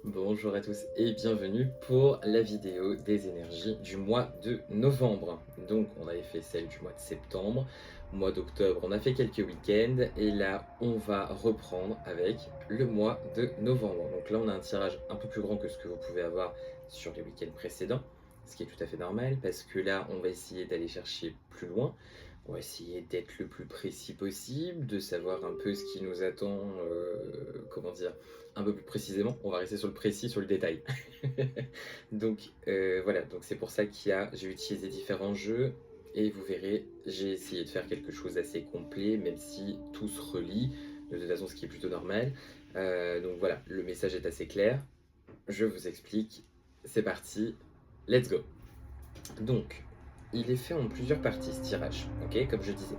Bonjour à tous et bienvenue pour la vidéo des énergies du mois de novembre. Donc on avait fait celle du mois de septembre, mois d'octobre on a fait quelques week-ends et là on va reprendre avec le mois de novembre. Donc là on a un tirage un peu plus grand que ce que vous pouvez avoir sur les week-ends précédents, ce qui est tout à fait normal parce que là on va essayer d'aller chercher plus loin. On va essayer d'être le plus précis possible, de savoir un peu ce qui nous attend, comment dire, un peu plus précisément. On va rester sur le précis, sur le détail. Donc voilà, donc c'est pour ça j'ai utilisé différents jeux et vous verrez, j'ai essayé de faire quelque chose d'assez complet, même si tout se relie, de toute façon ce qui est plutôt normal. Donc voilà, le message est assez clair. Je vous explique. C'est parti. Let's go. Donc, il est fait en plusieurs parties ce tirage, ok, comme je disais.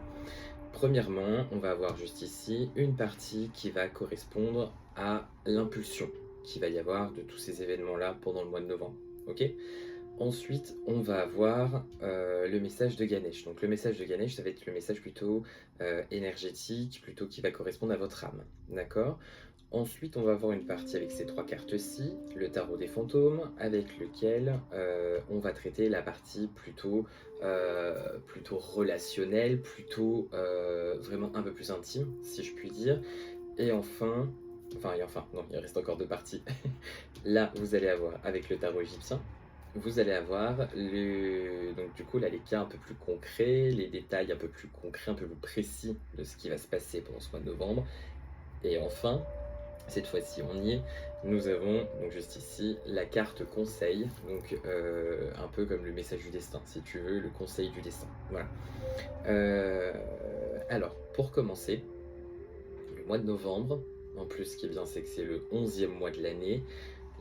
Premièrement, on va avoir juste ici une partie qui va correspondre à l'impulsion qu'il va y avoir de tous ces événements-là pendant le mois de novembre, ok. Ensuite, on va avoir le message de Ganesh. Donc le message de Ganesh, ça va être le message plutôt énergétique, plutôt qui va correspondre à votre âme, d'accord. Ensuite, on va avoir une partie avec ces trois cartes-ci, le tarot des fantômes, avec lequel on va traiter la partie plutôt relationnelle, plutôt vraiment un peu plus intime, si je puis dire. Et non, il reste encore deux parties. Là, vous allez avoir, avec le tarot égyptien, vous allez avoir donc du coup là les cas un peu plus concrets, les détails un peu plus concrets, un peu plus précis de ce qui va se passer pendant ce mois de novembre. Et enfin, cette fois-ci, on y est. Nous avons donc juste ici la carte conseil, donc un peu comme le message du destin, si tu veux, le conseil du destin. Voilà. Euh, alors, pour commencer, le mois de novembre, en plus, ce qui est bien, c'est que c'est le 11e mois de l'année.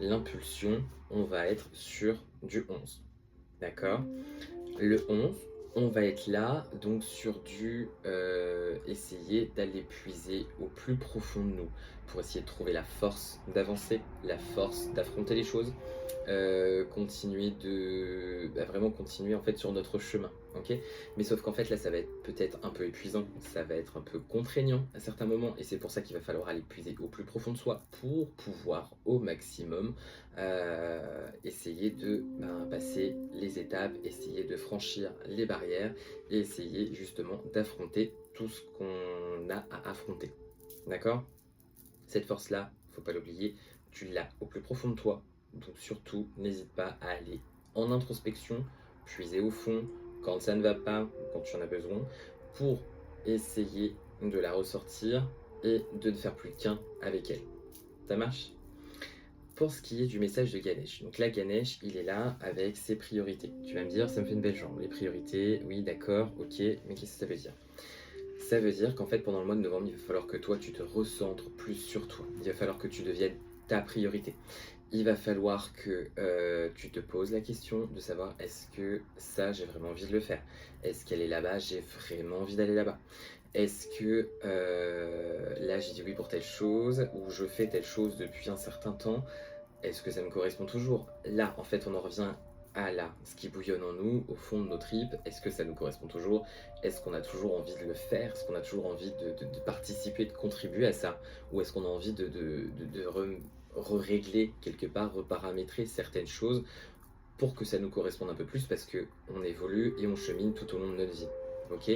L'impulsion, on va être sur du 11. D'accord. Le 11, on va être là, donc sur du essayer d'aller puiser au plus profond de nous, pour essayer de trouver la force d'avancer, la force d'affronter les choses, continuer vraiment continuer en fait sur notre chemin, ok. Mais sauf qu'en fait là ça va être peut-être un peu épuisant, ça va être un peu contraignant à certains moments, et c'est pour ça qu'il va falloir aller puiser au plus profond de soi pour pouvoir au maximum essayer de passer les étapes, essayer de franchir les barrières et essayer justement d'affronter tout ce qu'on a à affronter. D'accord. Cette force-là, faut pas l'oublier, tu l'as au plus profond de toi. Donc surtout, n'hésite pas à aller en introspection, puiser au fond quand ça ne va pas ou quand tu en as besoin, pour essayer de la ressortir et de ne faire plus qu'un avec elle. Ça marche? Pour ce qui est du message de Ganesh, donc là Ganesh, il est là avec ses priorités. Tu vas me dire, ça me fait une belle jambe. Les priorités, oui d'accord, ok, mais qu'est-ce que ça veut dire? Ça veut dire qu'en fait pendant le mois de novembre, il va falloir que toi tu te recentres plus sur toi. Il va falloir que tu deviennes ta priorité. Il va falloir que tu te poses la question de savoir, est-ce que ça j'ai vraiment envie de le faire? Est-ce qu'elle est là-bas, j'ai vraiment envie d'aller là-bas? Est-ce que là j'ai dit oui pour telle chose, ou je fais telle chose depuis un certain temps, est-ce que ça me correspond toujours? Là, en fait, on en revient à là, ce qui bouillonne en nous, au fond de nos tripes. Est-ce que ça nous correspond toujours? Est-ce qu'on a toujours envie de le faire? Est-ce qu'on a toujours envie de participer, de contribuer à ça? Ou est-ce qu'on a envie de régler quelque part, reparamétrer certaines choses pour que ça nous corresponde un peu plus, parce que on évolue et on chemine tout au long de notre vie. Ok.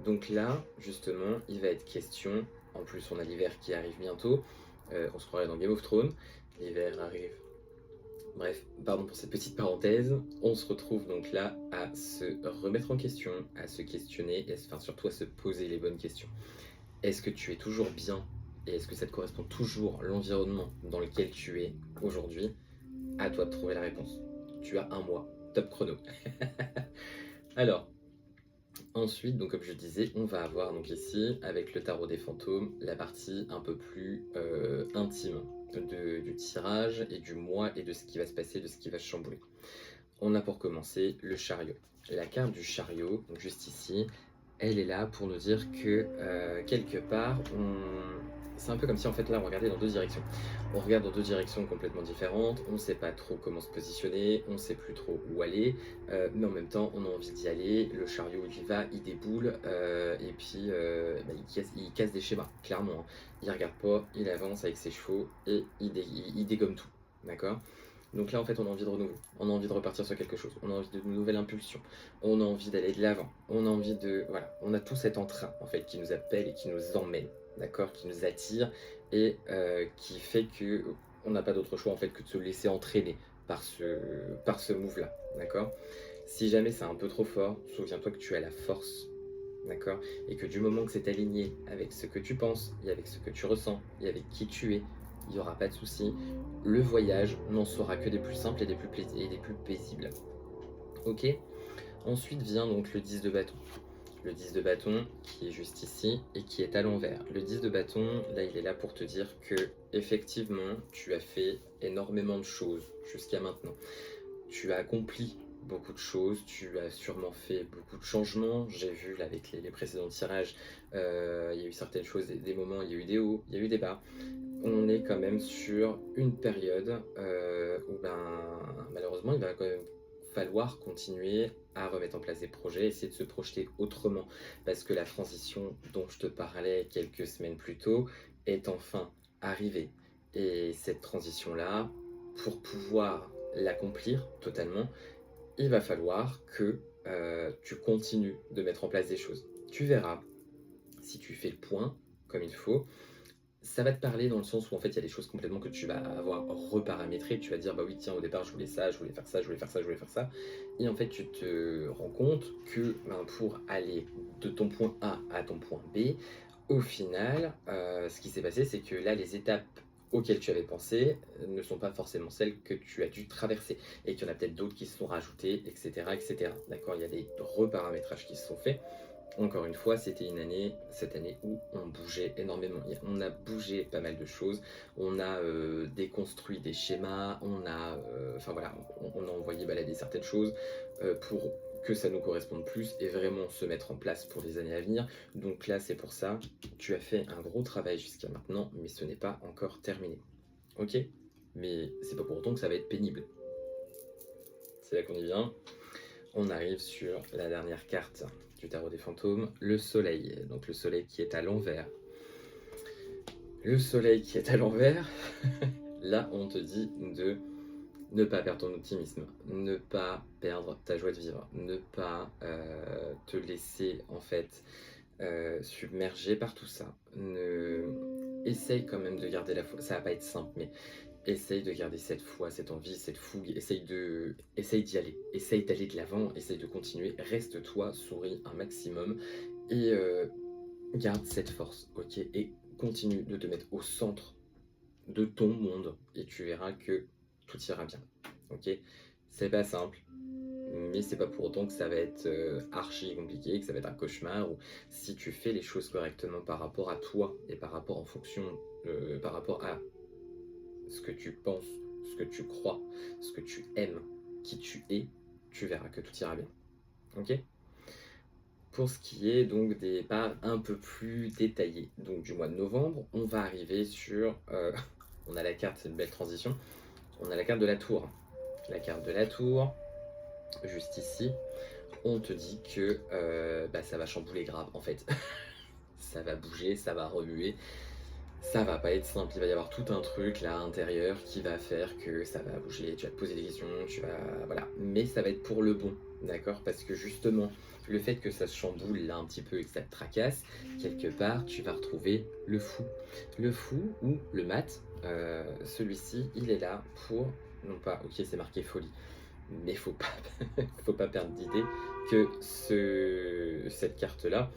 Donc là, justement, il va être question, en plus on a l'hiver qui arrive bientôt, on se croirait dans Game of Thrones, l'hiver arrive. Bref, pardon pour cette petite parenthèse, on se retrouve donc là à se remettre en question, à se questionner, et enfin surtout à se poser les bonnes questions. Est-ce que tu es toujours bien, et est-ce que ça te correspond toujours l'environnement dans lequel tu es aujourd'hui? À toi de trouver la réponse. Tu as un mois, top chrono. Alors, ensuite, donc comme je disais, on va avoir donc ici, avec le tarot des fantômes, la partie un peu plus intime du tirage et du mois et de ce qui va se passer, de ce qui va se chambouler. On a pour commencer le chariot. La carte du chariot, donc juste ici, elle est là pour nous dire que quelque part, c'est un peu comme si en fait là on regardait dans deux directions. On regarde dans deux directions complètement différentes, on ne sait pas trop comment se positionner, on ne sait plus trop où aller, mais en même temps on a envie d'y aller, le chariot il y va, il déboule, et puis il casse des schémas, clairement. Hein. Il regarde pas, il avance avec ses chevaux et il dégomme tout. d'accord? Donc là, en fait, on a envie de renouveau, on a envie de repartir sur quelque chose, on a envie d'une nouvelle impulsion, on a envie d'aller de l'avant, on a envie de... Voilà, on a tout cet entrain, en fait, qui nous appelle et qui nous emmène, d'accord? Qui nous attire et qui fait que on n'a pas d'autre choix, en fait, que de se laisser entraîner par ce move-là, d'accord? Si jamais c'est un peu trop fort, souviens-toi que tu as la force, d'accord? Et que du moment que c'est aligné avec ce que tu penses, et avec ce que tu ressens, et avec qui tu es, il n'y aura pas de souci. Le voyage n'en sera que des plus simples et et des plus paisibles. Ok? Ensuite vient donc le 10 de bâton. Le 10 de bâton qui est juste ici et qui est à l'envers. Le 10 de bâton, là, il est là pour te dire que effectivement, tu as fait énormément de choses jusqu'à maintenant. Tu as accompli beaucoup de choses, tu as sûrement fait beaucoup de changements. J'ai vu là, avec les précédents tirages, il y a eu certaines choses, des moments, il y a eu des hauts, il y a eu des bas. On est quand même sur une période où malheureusement il va quand même falloir continuer à remettre en place des projets, essayer de se projeter autrement, parce que la transition dont je te parlais quelques semaines plus tôt est enfin arrivée. Et cette transition-là, pour pouvoir l'accomplir totalement, il va falloir que tu continues de mettre en place des choses. Tu verras, si tu fais le point comme il faut, ça va te parler dans le sens où en fait il y a des choses complètement que tu vas avoir reparamétrées. Tu vas dire bah oui tiens au départ je voulais ça, je voulais faire ça, je voulais faire ça, je voulais faire ça. Et en fait tu te rends compte que pour aller de ton point A à ton point B, au final ce qui s'est passé c'est que là les étapes auxquelles tu avais pensé ne sont pas forcément celles que tu as dû traverser et qu'il y en a peut-être d'autres qui se sont rajoutées, etc. etc. D'accord, il y a des reparamétrages qui se sont faits. Encore une fois, c'était cette année où on bougeait énormément. On a bougé pas mal de choses, on a déconstruit des schémas, enfin voilà, on a envoyé balader certaines choses pour que ça nous corresponde plus et vraiment se mettre en place pour les années à venir. Donc là, c'est pour ça, tu as fait un gros travail jusqu'à maintenant, mais ce n'est pas encore terminé. Ok? Mais c'est pas pour autant que ça va être pénible. C'est là qu'on y vient. On arrive sur la dernière carte du tarot des fantômes, le soleil. Donc le soleil qui est à l'envers. Le soleil qui est à l'envers, là on te dit de ne pas perdre ton optimisme, ne pas perdre ta joie de vivre, ne pas te laisser en fait submerger par tout ça. Essaye quand même de garder la foi. Ça va pas être simple, mais essaye de garder cette foi, cette envie, cette fougue. Essaye d'y aller. Essaye d'aller de l'avant. Essaye de continuer. Reste toi, souris un maximum et garde cette force, ok? Et continue de te mettre au centre de ton monde et tu verras que tout ira bien, ok? C'est pas simple, mais c'est pas pour autant que ça va être archi compliqué, que ça va être un cauchemar, ou si tu fais les choses correctement par rapport à toi et par rapport en fonction, par rapport à ce que tu penses, ce que tu crois, ce que tu aimes, qui tu es, tu verras que tout ira bien, ok? Pour ce qui est donc des parts un peu plus détaillées, donc du mois de novembre, on va arriver sur, on a la carte, c'est une belle transition, on a la carte de la tour. La carte de la tour, juste ici, on te dit que ça va chambouler grave en fait. Ça va bouger, ça va remuer, ça va pas être simple. Il va y avoir tout un truc là à l'intérieur qui va faire que ça va bouger, tu vas te poser des questions, voilà. Mais ça va être pour le bon, d'accord? Parce que justement, le fait que ça se chamboule là un petit peu et que ça te tracasse, quelque part, tu vas retrouver le fou. Le fou ou le mat, celui-ci, il est là pour, non pas, ok, c'est marqué folie, mais faut pas perdre d'idée que cette carte-là,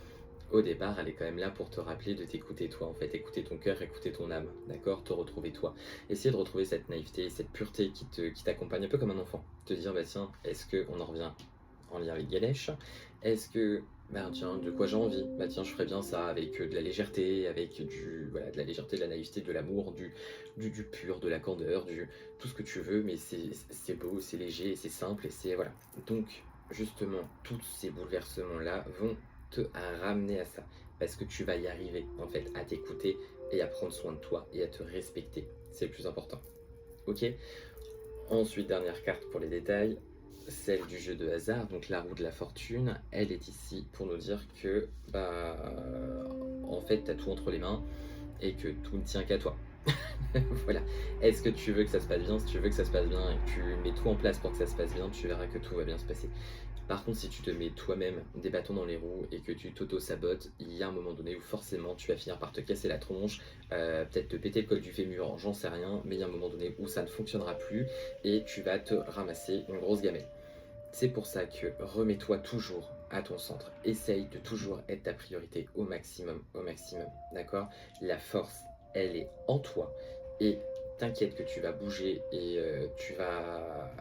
au départ, elle est quand même là pour te rappeler de t'écouter toi, en fait, écouter ton cœur, écouter ton âme, d'accord? Te retrouver toi. Essayer de retrouver cette naïveté, cette pureté qui t'accompagne un peu comme un enfant. Te dire, bah tiens, est-ce qu'on en revient en lien avec Ganesh? Est-ce que, bah tiens, de quoi j'ai envie? Bah tiens, je ferais bien ça avec de la légèreté, avec voilà, de la légèreté, de la naïveté, de l'amour, du pur, de la candeur, tout ce que tu veux, mais c'est beau, c'est léger, c'est simple, et c'est, voilà. Donc, justement, tous ces bouleversements-là vont te ramener à ça, parce que tu vas y arriver, en fait, à t'écouter et à prendre soin de toi et à te respecter. C'est le plus important. Ok? Ensuite, dernière carte pour les détails, celle du jeu de hasard, donc la roue de la fortune, elle est ici pour nous dire que, en fait, tu as tout entre les mains et que tout ne tient qu'à toi. Voilà. Est-ce que tu veux que ça se passe bien? Si tu veux que ça se passe bien et que tu mets tout en place pour que ça se passe bien, tu verras que tout va bien se passer. Par contre, si tu te mets toi-même des bâtons dans les roues et que tu t'auto-sabotes, il y a un moment donné où forcément tu vas finir par te casser la tronche, peut-être te péter le col du fémur, j'en sais rien, mais il y a un moment donné où ça ne fonctionnera plus et tu vas te ramasser une grosse gamelle. C'est pour ça que remets-toi toujours à ton centre. Essaye de toujours être ta priorité au maximum, d'accord? La force, elle est en toi et t'inquiète que tu vas bouger et tu vas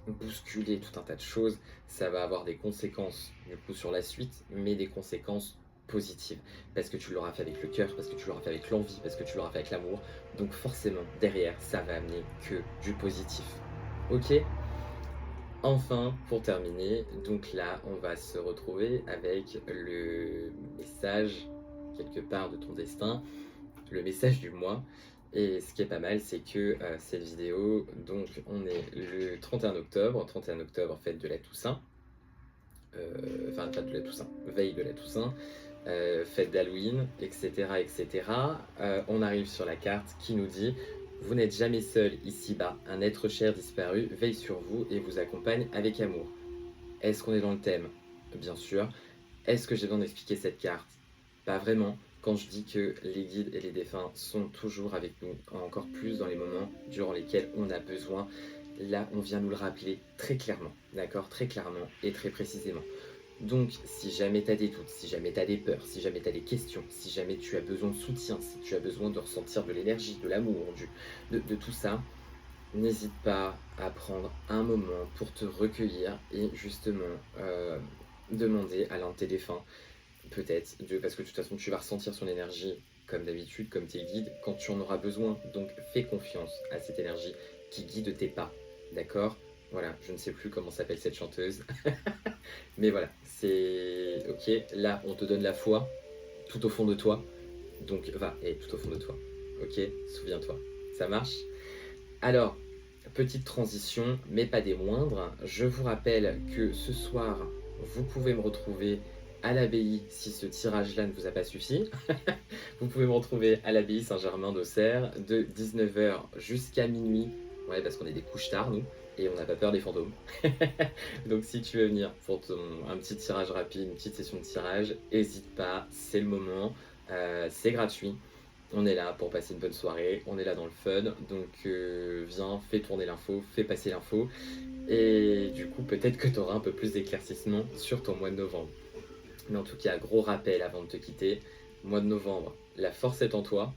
bousculer tout un tas de choses. Ça va avoir des conséquences du coup sur la suite, mais des conséquences positives. Parce que tu l'auras fait avec le cœur, parce que tu l'auras fait avec l'envie, parce que tu l'auras fait avec l'amour. Donc forcément, derrière, ça va amener que du positif. Ok? Enfin, pour terminer, donc là, on va se retrouver avec le message, quelque part, de ton destin, le message du mois. Et ce qui est pas mal, c'est que cette vidéo, donc on est le 31 octobre, fête de la Toussaint, enfin pas de la Toussaint, veille de la Toussaint, fête d'Halloween, etc. etc. On arrive sur la carte qui nous dit: vous n'êtes jamais seul ici-bas, un être cher disparu veille sur vous et vous accompagne avec amour. Est-ce qu'on est dans le thème? Bien sûr. Est-ce que j'ai besoin d'expliquer cette carte? Pas vraiment. Quand je dis que les guides et les défunts sont toujours avec nous, encore plus dans les moments durant lesquels on a besoin, là on vient nous le rappeler très clairement, d'accord? Très clairement et très précisément. Donc, si jamais tu as des doutes, si jamais tu as des peurs, si jamais tu as des questions, si jamais tu as besoin de soutien, si tu as besoin de ressentir de l'énergie, de l'amour, de tout ça, n'hésite pas à prendre un moment pour te recueillir et justement demander à l'un de tes défunts, peut-être, parce que de toute façon tu vas ressentir son énergie comme d'habitude, comme tes guides, quand tu en auras besoin. Donc fais confiance à cette énergie qui guide tes pas, d'accord? Voilà, je ne sais plus comment s'appelle cette chanteuse, mais voilà, c'est ok. Là, on te donne la foi tout au fond de toi, donc va, et tout au fond de toi, ok? Souviens-toi, ça marche? Alors, petite transition, mais pas des moindres, je vous rappelle que ce soir, vous pouvez me retrouver à l'abbaye si ce tirage-là ne vous a pas suffi. Vous pouvez me retrouver à l'abbaye Saint-Germain d'Auxerre de 19h jusqu'à minuit. Ouais, parce qu'on est des couches tard, nous, et on n'a pas peur des fantômes. Donc si tu veux venir pour un petit tirage rapide, une petite session de tirage, n'hésite pas, c'est le moment, c'est gratuit. On est là pour passer une bonne soirée, on est là dans le fun, donc viens, fais tourner l'info, fais passer l'info, et du coup peut-être que tu auras un peu plus d'éclaircissement sur ton mois de novembre. Mais en tout cas, gros rappel avant de te quitter, mois de novembre, la force est en toi,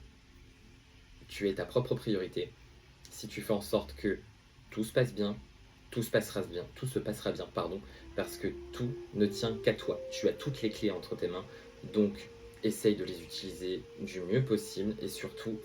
tu es ta propre priorité. Si tu fais en sorte que tout se passe bien, tout se passera bien, pardon, parce que tout ne tient qu'à toi. Tu as toutes les clés entre tes mains, donc essaye de les utiliser du mieux possible et surtout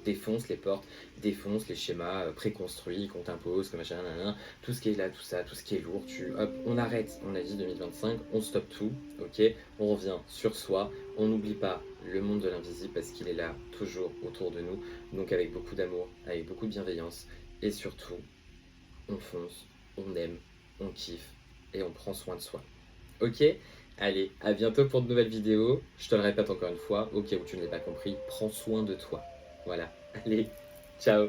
défonce les portes, défonce les schémas préconstruits qu'on t'impose, comme machin, nanana, tout ce qui est là, tout ça, tout ce qui est lourd, hop, on arrête, on a dit 2025, on stoppe tout, ok, on revient sur soi, on n'oublie pas le monde de l'invisible parce qu'il est là toujours autour de nous, donc avec beaucoup d'amour, avec beaucoup de bienveillance et surtout on fonce, on aime, on kiffe et on prend soin de soi. Ok? Allez, à bientôt pour de nouvelles vidéos. Je te le répète encore une fois, au cas où tu ne l'as pas compris, prends soin de toi. Voilà. Allez, ciao!